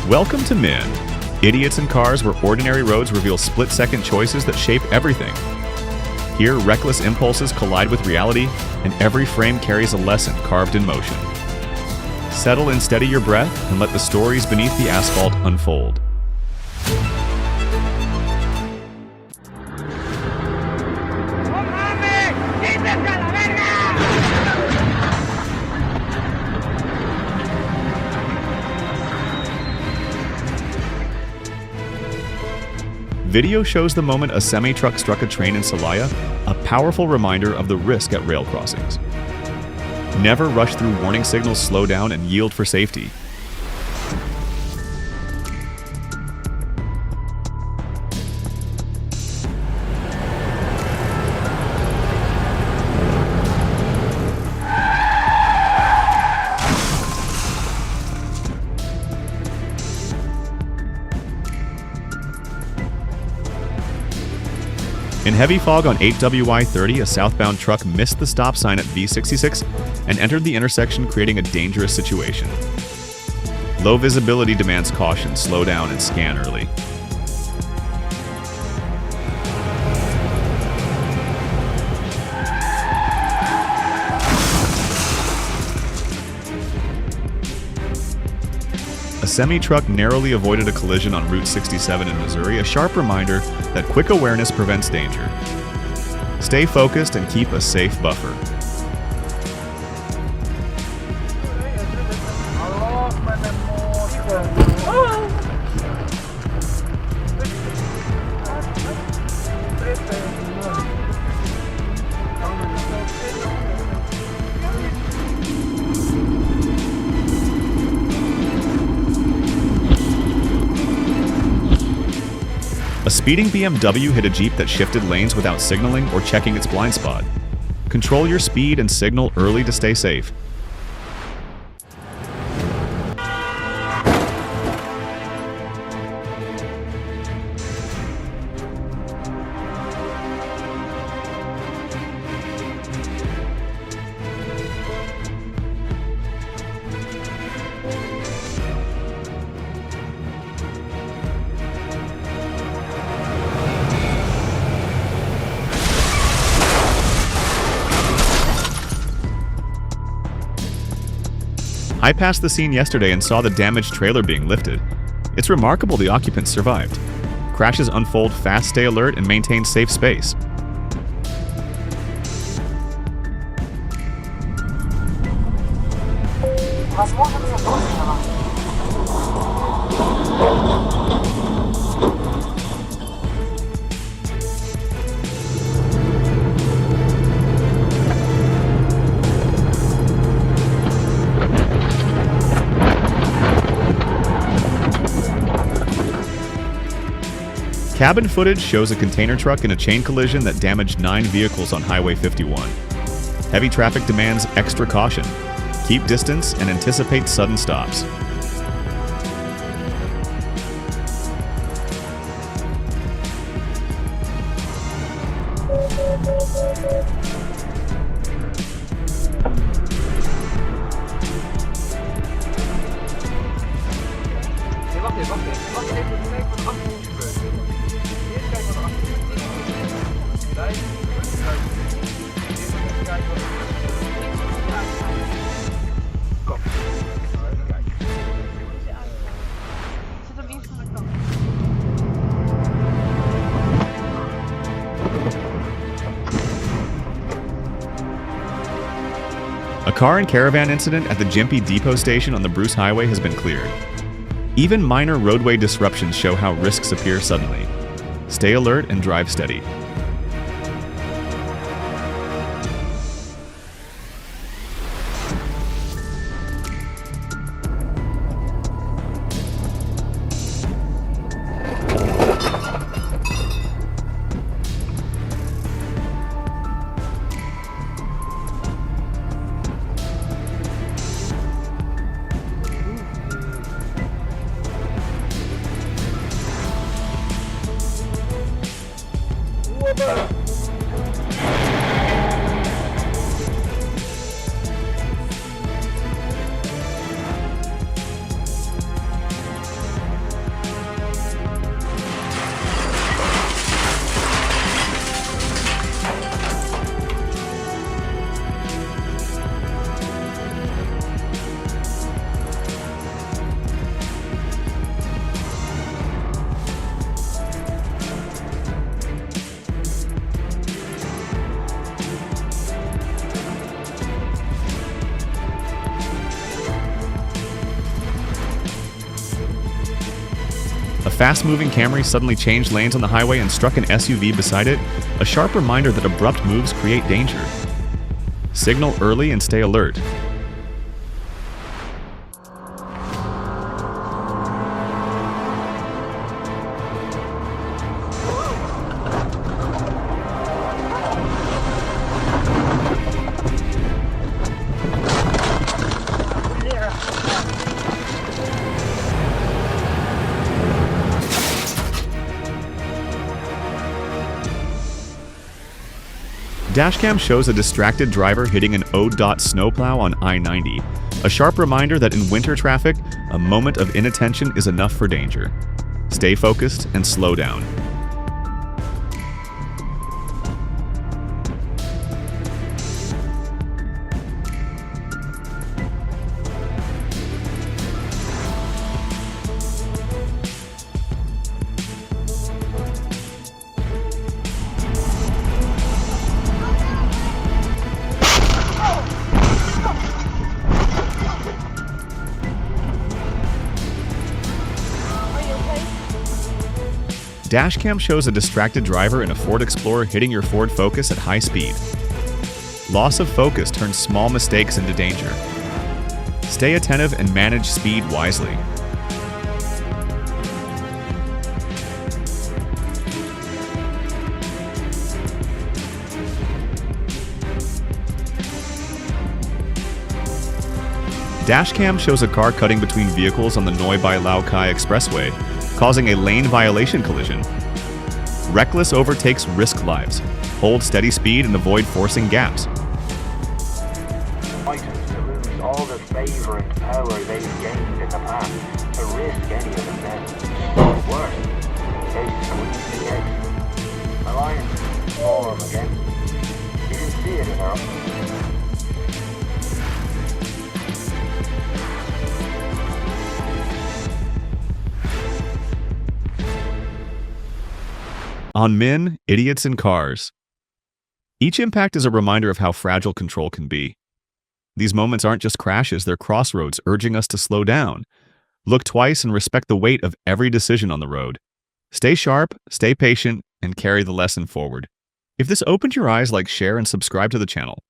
Welcome to Men, idiots in cars where ordinary roads reveal split-second choices that shape everything. Here, reckless impulses collide with reality, and every frame carries a lesson carved in motion. Settle and steady your breath, and let the stories beneath the asphalt unfold. Video shows the moment a semi-truck struck a train in Celaya, a powerful reminder of the risk at rail crossings. Never rush through warning signals, slow down, and yield for safety. In heavy fog on 8WY30, a southbound truck missed the stop sign at V66 and entered the intersection, creating a dangerous situation. Low visibility demands caution, slow down, and scan early. A semi-truck narrowly avoided a collision on Route 67 in Missouri, a sharp reminder that quick awareness prevents danger. Stay focused and keep a safe buffer. A speeding BMW hit a Jeep that shifted lanes without signaling or checking its blind spot. Control your speed and signal early to stay safe. I passed the scene yesterday and saw the damaged trailer being lifted. It's remarkable the occupants survived. Crashes unfold fast, stay alert, and maintain safe space. Cabin footage shows a container truck in a chain collision that damaged 9 vehicles on Highway 51. Heavy traffic demands extra caution. Keep distance and anticipate sudden stops. A car and caravan incident at the Gympie Depot station on the Bruce Highway has been cleared. Even minor roadway disruptions show how risks appear suddenly. Stay alert and drive steady. fast-moving Camry suddenly changed lanes on the highway and struck an SUV beside it, a sharp reminder that abrupt moves create danger. Signal early and stay alert. Dashcam shows a distracted driver hitting an ODOT snowplow on I-90, a sharp reminder that in winter traffic, a moment of inattention is enough for danger. Stay focused and slow down. Dashcam shows a distracted driver in a Ford Explorer hitting your Ford Focus at high speed. Loss of focus turns small mistakes into danger. Stay attentive and manage speed wisely. Dashcam shows a car cutting between vehicles on the Noi-Bai-Lao-Kai Expressway, causing a lane violation collision. Reckless overtakes risk lives. Hold steady speed and avoid forcing gaps. Items to lose all the favour and power they've gained in the past, to risk any of them now. Worse, they squeeze the edge. Alliance form again. You can see it in our On men, idiots, and cars. Each impact is a reminder of how fragile control can be. These moments aren't just crashes, they're crossroads urging us to slow down. Look twice and respect the weight of every decision on the road. Stay sharp, stay patient, and carry the lesson forward. If this opened your eyes, share and subscribe to the channel.